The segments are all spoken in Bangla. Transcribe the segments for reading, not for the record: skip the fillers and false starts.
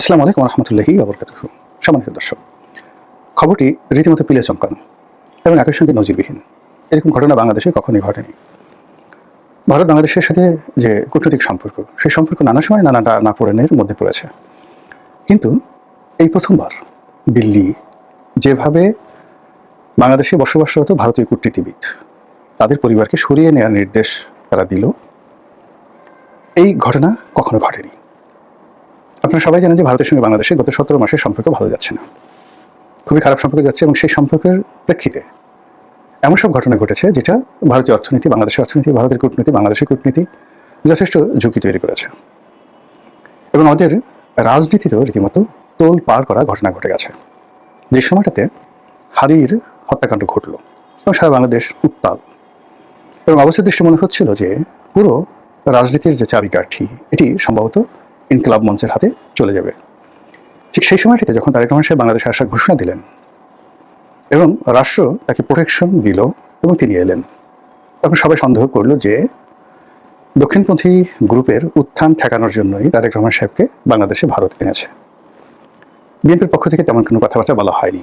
আসসালামু আলাইকুম রহমতুল্লাহি ওবরকাতুহু। সম্মানিত দর্শক, খবরটি রীতিমতো পিলে চমকানো এবং একই সঙ্গে নজিরবিহীন। এরকম ঘটনা বাংলাদেশে কখনোই ঘটেনি। ভারত বাংলাদেশের সাথে যে কূটনৈতিক সম্পর্ক, সেই সম্পর্ক নানা সময় নানা টানাপোড়েনের মধ্যে পড়েছে। কিন্তু এই প্রথমবার দিল্লি যেভাবে বাংলাদেশে বসবাসরত ভারতীয় কূটনীতিবিদ তাদের পরিবারকে সরিয়ে নেওয়ার নির্দেশ তারা দিল, এই ঘটনা কখনো ঘটেনি। আপনারা সবাই জানেন যে ভারতের সঙ্গে বাংলাদেশের গত 17 মাসের সম্পর্ক ভালো যাচ্ছে না, খুবই খারাপ সম্পর্ক যাচ্ছে, এবং সেই সম্পর্কের প্রেক্ষিতে এমন সব ঘটনা ঘটেছে যেটা ভারতীয় অর্থনীতি, বাংলাদেশের অর্থনীতি, ভারতের কূটনীতি, বাংলাদেশের কূটনীতি যথেষ্ট ঝুঁকি তৈরি করেছে, এবং আমাদের রাজনীতিতেও রীতিমতো তোল পার করা ঘটনা ঘটে গেছে। যে সময়টাতে হাদির হত্যাকাণ্ড ঘটল এবং সারা বাংলাদেশ উত্তাল, এবং অবস্থার দৃষ্টি মনে হচ্ছিল যে পুরো রাজনীতির যে চাবিকাঠি এটি সম্ভবত ইনকিলাব মঞ্চের হাতে চলে যাবে। ঠিক সেই সময়টিতে যখন তারেক রহমান সাহেব বাংলাদেশে আসার ঘোষণা দিলেন এবং রাষ্ট্র তাকে প্রোটেকশন দিল এবং তিনি এলেন, তখন সবাই সন্দেহ করলো যে দক্ষিণপন্থী গ্রুপের উত্থান ঠেকানোর জন্যই তারেক রহমান সাহেবকে বাংলাদেশে ভারত এনেছে। বিএনপির পক্ষ থেকে তেমন কোনো কথাবার্তা বলা হয়নি,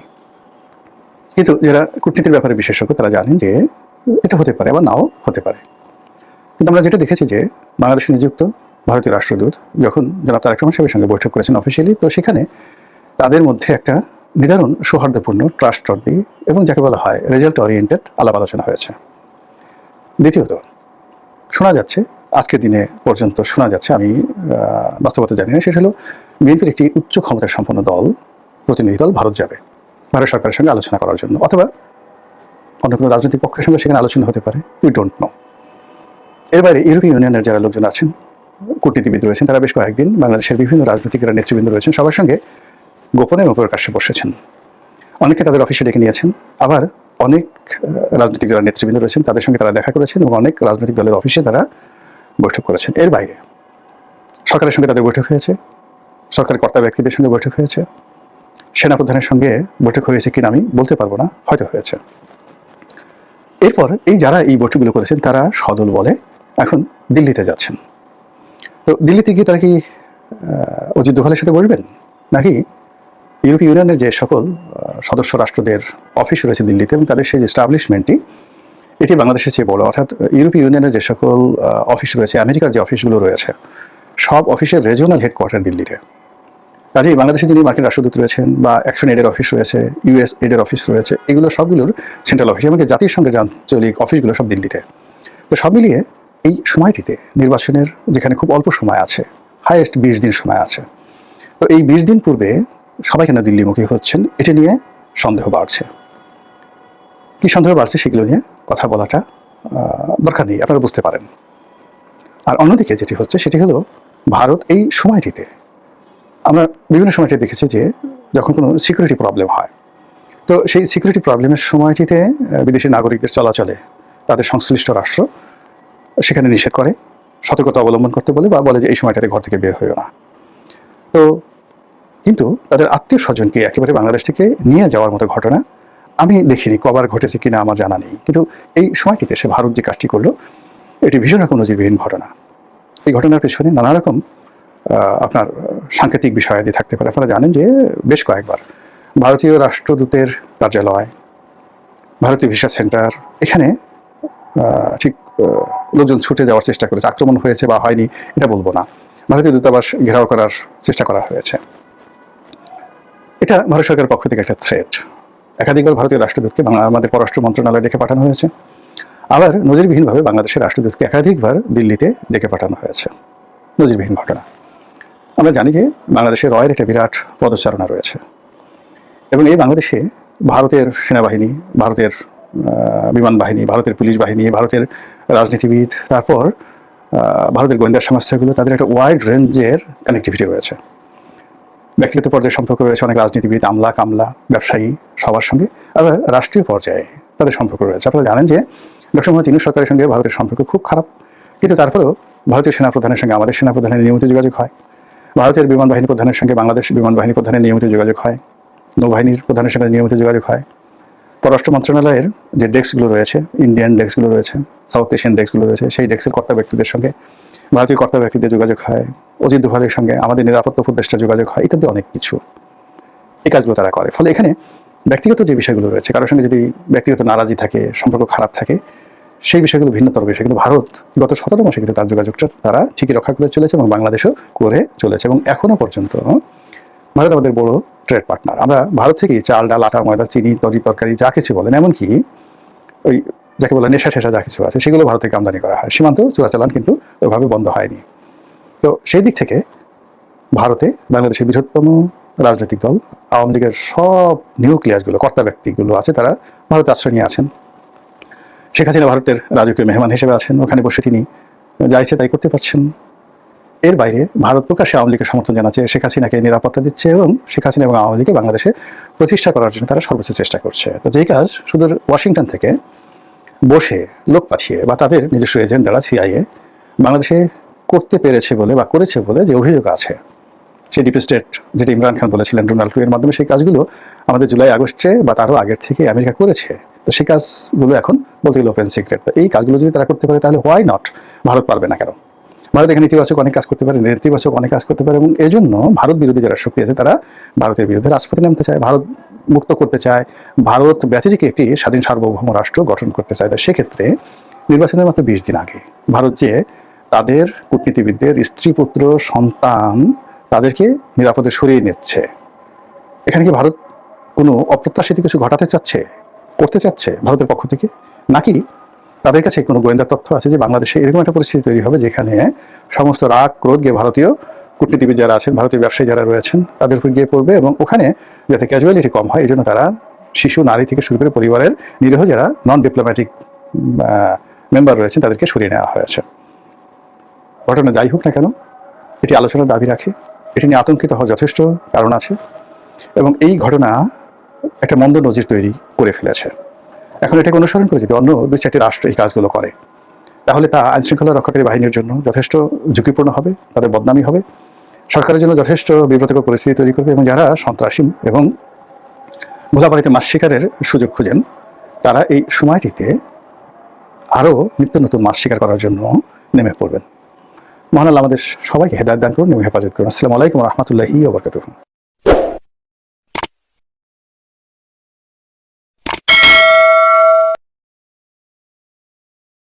কিন্তু যারা কূটনীতির ব্যাপারে বিশেষজ্ঞ তারা জানেন যে এটা হতে পারে বা নাও হতে পারে। কিন্তু আমরা যেটা দেখেছি যে বাংলাদেশে নিযুক্ত ভারতীয় রাষ্ট্রদূত যখন জনাব তারেক রহমান সাহেবের সঙ্গে বৈঠক করেছেন অফিসিয়ালি, তো সেখানে তাদের মধ্যে একটা নিদারুণ সৌহার্দ্যপূর্ণ, ট্রাস্টওয়ার্দি এবং যাকে বলা হয় রেজাল্ট ওরিয়েন্টেড আলাপ আলোচনা হয়েছে। দ্বিতীয়ত, শোনা যাচ্ছে, আজকের দিনে পর্যন্ত শোনা যাচ্ছে, আমি বাস্তবতা জানি না, সেটা হলো বিএনপির একটি উচ্চ ক্ষমতা সম্পন্ন দল, প্রতিনিধি দল ভারত যাবে ভারত সরকারের সঙ্গে আলোচনা করার জন্য, অথবা অন্য কোনো রাজনৈতিক পক্ষের সঙ্গে সেখানে আলোচনা হতে পারে, উই ডোন্ট নো। এর বাইরে ইউরোপীয় ইউনিয়নের যারা লোকজন আছেন, কূটনীতিবিদ রয়েছেন, তারা বেশ কয়েকদিন বাংলাদেশের বিভিন্ন রাজনৈতিক নেতৃবৃন্দ রয়েছেন, সবার সঙ্গে গোপনে এবং প্রকাশ্যে বসেছেন। অনেকে তাদের অফিসে ডেকে নিয়েছেন, আবার অনেক রাজনৈতিক যারা নেতৃবৃন্দ রয়েছেন তাদের সঙ্গে তারা দেখা করেছেন, এবং অনেক রাজনৈতিক দলের অফিসে তারা বৈঠক করেছেন। এর বাইরে সরকারের সঙ্গে তাদের বৈঠক হয়েছে, সরকারের কর্তা ব্যক্তিদের সঙ্গে বৈঠক হয়েছে, সেনাপ্রধানের সঙ্গে বৈঠক হয়েছে কিনা আমি বলতে পারবো না, হয়তো হয়েছে। এরপর এই যারা এই বৈঠকগুলো করেছেন তারা সদল বলে এখন দিল্লিতে যাচ্ছেন। তো দিল্লিতে গিয়ে তারা কি অজিত দোভালের সাথে বসবেন, নাকি ইউরোপীয় ইউনিয়নের যে সকল সদস্য রাষ্ট্রদের অফিস রয়েছে দিল্লিতে এবং তাদের সেই এস্টাবলিশমেন্টটি এটি বাংলাদেশের চেয়ে বড়, অর্থাৎ ইউরোপীয় ইউনিয়নের যে সকল অফিস রয়েছে, আমেরিকার যে অফিসগুলো রয়েছে, সব অফিসের রিজিওনাল হেডকোয়ার্টার দিল্লিতে। কাজেই বাংলাদেশে যিনি মার্কিন রাষ্ট্রদূত রয়েছেন বা অ্যাকশন এডের অফিস রয়েছে, ইউএস এডের অফিস রয়েছে, এগুলো সবগুলোর সেন্ট্রাল অফিস, এমনকি জাতিসংঘের যে আঞ্চলিক অফিসগুলো সব দিল্লিতে। তো সব মিলিয়ে এই সময়টিতে নির্বাচনের যেখানে খুব অল্প সময় আছে, হাইয়েস্ট 20 দিন সময় আছে, তো এই 20 দিন পূর্বে সবাই কেন দিল্লিমুখী হচ্ছেন এটি নিয়ে সন্দেহ বাড়ছে। কি সন্দেহ বাড়ছে সেগুলো নিয়ে কথা বলাটা দরকার নেই, আপনারা বুঝতে পারেন। আর অন্যদিকে যেটি হচ্ছে সেটি হলো ভারত এই সময়টিতে, আমরা বিভিন্ন সময়টিতে দেখেছি যে যখন কোনো সিকিউরিটি প্রবলেম হয়, তো সেই সিকিউরিটি প্রবলেমের সময়টিতে বিদেশি নাগরিকদের চলাচলে তাদের সংশ্লিষ্ট রাষ্ট্র সেখানে নিষেধ করে, সতর্কতা অবলম্বন করতে বলে, বা বলে যে এই সময়টাতে ঘর থেকে বের হইও না। তো কিন্তু তাদের আত্মীয় স্বজনকে একেবারে বাংলাদেশ থেকে নিয়ে যাওয়ার মতো ঘটনা আমি দেখিনি, কবার ঘটেছে কিনা আমার জানা নেই, কিন্তু এই সময়টিতে সে ভারত যে কাজটি করলো এটি ভীষণ রকম নজিরবিহীন ঘটনা। এই ঘটনার পেছনে নানা রকম আপনার সাংকেতিক বিষয়াদি থাকতে পারে। আপনারা জানেন যে বেশ কয়েকবার ভারতীয় রাষ্ট্রদূতের কার্যালয়, ভারতীয় ভিসা সেন্টার, এখানে ঠিক লোকজন ছুটে যাওয়ার চেষ্টা করেছে, আক্রমণ হয়েছে বা হয়নি এটা বলবো না, ভারতীয় দূতাবাস ঘেরাও করার চেষ্টা করা হয়েছে। এটা ভারত সরকারের পক্ষ থেকে একটা থ্রেট। একাধিকবার ভারতীয় রাষ্ট্রদূতকে আমাদের পররাষ্ট্র মন্ত্রণালয়ে ডেকে পাঠানো হয়েছে, আবার নজিরবিহীনভাবে বাংলাদেশের রাষ্ট্রদূতকে একাধিকবার দিল্লিতে ডেকে পাঠানো হয়েছে। নজিরবিহীন ঘটনা। আমরা জানি যে বাংলাদেশে রয়ের একটা বিরাট পদচারণা রয়েছে, এবং এই বাংলাদেশে ভারতের সেনাবাহিনী, ভারতের বিমান বাহিনী, ভারতের পুলিশ বাহিনী, ভারতের রাজনীতিবিদ, তারপর ভারতের গোয়েন্দা সংস্থাগুলো, তাদের একটা ওয়াইড রেঞ্জের কানেক্টিভিটি রয়েছে। ব্যক্তিগত পর্যায়ে সম্পর্ক রয়েছে অনেক রাজনীতিবিদ, আমলা কামলা, ব্যবসায়ী, সবার সঙ্গে, আবার রাষ্ট্রীয় পর্যায়ে তাদের সম্পর্ক রয়েছে। আপনারা জানেন যে ডক্টর মোহাম্মদ ইউনূস সরকারের সঙ্গে ভারতের সম্পর্ক খুব খারাপ, কিন্তু তারপরেও ভারতীয় সেনাপ্রধানের সঙ্গে আমাদের সেনাপ্রধানের নিয়মিত যোগাযোগ হয়, ভারতের বিমান বাহিনী প্রধানের সঙ্গে বাংলাদেশ বিমান বাহিনী প্রধানের নিয়মিত যোগাযোগ হয়, নৌবাহিনীর প্রধানের সঙ্গে নিয়মিত যোগাযোগ হয়, পররাষ্ট্র মন্ত্রণালয়ের যে ডেস্কগুলো রয়েছে, ইন্ডিয়ান ডেস্কগুলো রয়েছে, সাউথ এশিয়ান ডেস্কগুলো রয়েছে, সেই ডেস্কের কর্তা ব্যক্তিদের সঙ্গে ভারতীয় কর্তা ব্যক্তিদের যোগাযোগ হয়, অজিত দোভালের সঙ্গে আমাদের নিরাপত্তা উপদেষ্টা যোগাযোগ হয়, ইত্যাদি অনেক কিছু এই কাজগুলো তারা করে। ফলে এখানে ব্যক্তিগত যে বিষয়গুলো রয়েছে, কারোর সঙ্গে যদি ব্যক্তিগত নারাজি থাকে, সম্পর্ক খারাপ থাকে, সেই বিষয়গুলো ভিন্নতর বিষয়। কিন্তু ভারত গত 17 মাসে কিন্তু তার যোগাযোগটা তারা ঠিকই রক্ষা করে চলেছে এবং বাংলাদেশও করে চলেছে, এবং এখনো পর্যন্ত ভারত আমাদের বড় ট্রেড পার্টনার। আমরা ভারত থেকেই চাল, ডাল, আটা, ময়দা, চিনি, তরকারি যা কিছু বলেন, এমনকি ওই যাকে বলে নেশা শেষা যা কিছু আছে, সেগুলো ভারত থেকে আমদানি করা হয়। সীমান্ত চোরাচালান কিন্তু ওইভাবে বন্ধ হয়নি। তো সেই দিক থেকে ভারতে বাংলাদেশের বৃহত্তম রাজনৈতিক দল আওয়ামী লীগের সব নিউক্লিয়াসগুলো, কর্তা ব্যক্তিগুলো আছে, তারা ভারতে আশ্রয় নিয়ে আছেন। শেখ হাসিনা ভারতের রাজকীয় মেহমান হিসেবে আছেন, ওখানে বসে তিনি যা ইচ্ছে তাই করতে পারছেন। এর বাইরে ভারত প্রকাশ্যে আওয়ামী লীগের সমর্থন জানাচ্ছে, শেখ হাসিনাকে নিরাপত্তা দিচ্ছে এবং শেখ হাসিনা এবং আওয়ামী লীগকে বাংলাদেশে প্রতিষ্ঠা করার জন্য তারা সর্বোচ্চ চেষ্টা করছে। তো যেই কাজ শুধু ওয়াশিংটন থেকে বসে লোক পাঠিয়ে বা তাদের নিজস্ব এজেন্ট দ্বারা সিআইএ বাংলাদেশে করতে পেরেছে বলে বা করেছে বলে যে অভিযোগ আছে, সেই ডিপ স্টেট যেটা ইমরান খান বলেছিলেন ডোনাল্ড ট্রাম্পের মাধ্যমে, সেই কাজগুলো আমাদের জুলাই আগস্টে বা তারও আগের থেকে আমেরিকা করেছে। তো সেই কাজগুলো এখন বলতে গেলে ওপেন সিক্রেট। তো এই কাজগুলো যদি তারা করতে পারে, তাহলে হোয়াই নট ভারত পারবে না কেন? ভারত এখানে ইতিবাচক অনেক কাজ করতে পারে, নেতিবাচক অনেক কাজ করতে পারে, এবং এই জন্য ভারত বিরোধী যারা শক্তি আছে তারা ভারতের বিরুদ্ধে রাজপথে নামতে চায়, ভারত মুক্ত করতে চায়, ভারত ব্যতিরিক্ত একটি স্বাধীন সার্বভৌম রাষ্ট্র গঠন করতে চায়। তাই সেক্ষেত্রে নির্বাচনের মাত্র 20 দিন আগে ভারত যে তাদের কূটনীতিবিদদের স্ত্রী, পুত্র, সন্তান তাদেরকে নিরাপদে সরিয়ে নিচ্ছে, এখানে কি ভারত কোনো অপ্রত্যাশিত কিছু ঘটাতে চাচ্ছে, করতে চাচ্ছে ভারতের পক্ষ থেকে? নাকি তাদের কাছে কোনো গোয়েন্দা তথ্য আছে যে বাংলাদেশে এরকম একটা পরিস্থিতি তৈরি হবে যেখানে সমস্ত রাগ ক্রোধ গিয়ে ভারতীয় কূটনীতিবিদ যারা আছেন, ভারতীয় ব্যবসায়ী যারা রয়েছেন তাদের উপর গিয়ে পড়বে, এবং ওখানে যাতে ক্যাজুয়ালিটি কম হয় এই জন্য তারা শিশু, নারী থেকে শুরু করে পরিবারের নিরীহ যারা নন ডিপ্লোম্যাটিক মেম্বার রয়েছেন তাদেরকে সরিয়ে নেওয়া হয়েছে। ঘটনা যাই হোক না কেন, এটি আলোচনার দাবি রাখে, এটি নিয়ে আতঙ্কিত হওয়ার যথেষ্ট কারণ আছে, এবং এই ঘটনা একটা মন্দ নজির তৈরি করে ফেলেছে। এখন এটাকে অনুসরণ করে যদি অন্য 2-4টি রাষ্ট্র এই কাজগুলো করে, তাহলে তা আইনশৃঙ্খলা রক্ষাকারী বাহিনীর জন্য যথেষ্ট ঝুঁকিপূর্ণ হবে, তাদের বদনামি হবে, সরকারের জন্য যথেষ্ট বিব্রতকর পরিস্থিতি তৈরি করবে, এবং যারা সন্ত্রাসী এবং ভোলাবাড়িতে মাছ শিকারের সুযোগ খুঁজেন তারা এই সময়টিতে আরও নিত্য নতুন মাছ শিকার করার জন্য নেমে পড়বেন। মহান আল্লাহ আমাদের সবাইকে হেদায়েত দান করুন এবং হেফাজত করুন। আসসালামু আলাইকুম ওয়া রাহমাতুল্লাহি ওয়া বারাকাতুহু।